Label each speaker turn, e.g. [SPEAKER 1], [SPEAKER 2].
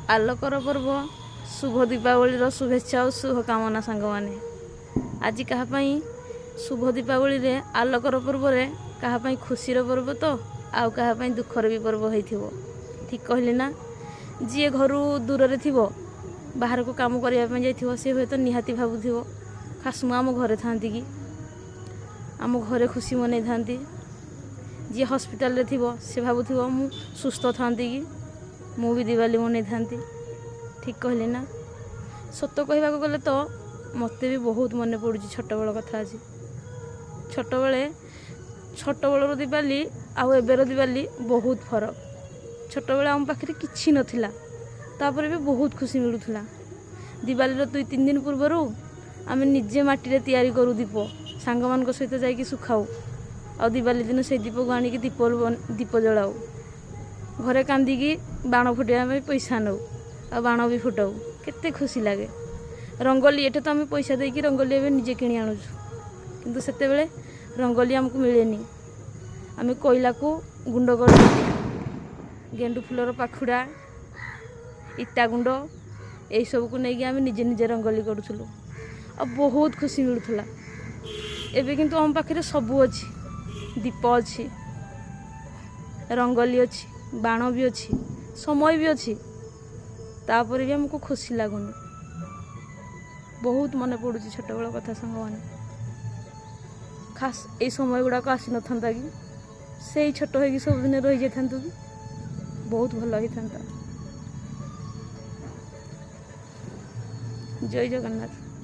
[SPEAKER 1] आलोकर पर्व शुभ दीपावली शुभेच्छा और शुभकामना सांग मैंने आज कहाँपाई शुभ दीपावली रे आलोकर पर्व रे कहाँपाई खुशीर पर्व तो आउ कहाँपाई दुखर भी पर्व हो ठीक कहली ना जी घर दूर रे थिबो बाहर को काम करने जाइथिबो से हुए तो निहाती भावुथिबो खास मु आम घरे थांती कि आम घरे खुशी मनाई थांती जी हॉस्पिटल रे थिबो से भावुथिबो मु सुस्थ थांती कि मु भी दिवाली मनाई थांती ठीक कहली ना सत कहवा गले तो मत भी बहुत मन पड़ू छोट बेल कथा आज छोट बेलर दिवाली आउ एबेर दिवाली बहुत फरक छोट बेले आम पाखे किसी नथिला तापर भी बहुत खुशी मिलूला दिवाली 2-3 दिन पूर्वर आम निजे माटी तैयारी करूँ दीप सांग मान सहित जाकि सुखाऊ आ दिवाली दिन से दीप को आनिक दीप जलाऊ घरे कांदिकी बाण फुटाइवा पैसा नौ आ बाण भी फुटाऊ केते खुशी लगे रंगोली एठे तो आम पैसा देकी रंगोली एवं निजे किणी आणुचु किंतु सेते बेले रंगोली आमको मिलेनी आम कोयला को गुंड कर गेंडु फुलर पाखुड़ा इटा गुंड यही सब को लेकिन आम निजे निजे रंगोली करूँ आ बहुत खुशी मिलूला एबे किंतु आम पाखे सबू अच्छी दीप अच्छी रंगोली अच्छी बाण भी अच्छी समय भी अच्छी तापर भी आमको खुशी लगुनि बहुत मन पड़ू छोट बेल कथा सांग मैंने खास ये समय गुड़ाक आसी न था कि से छोट हो सब दिन रही जाता कि बहुत भल होता। जय जगन्नाथ।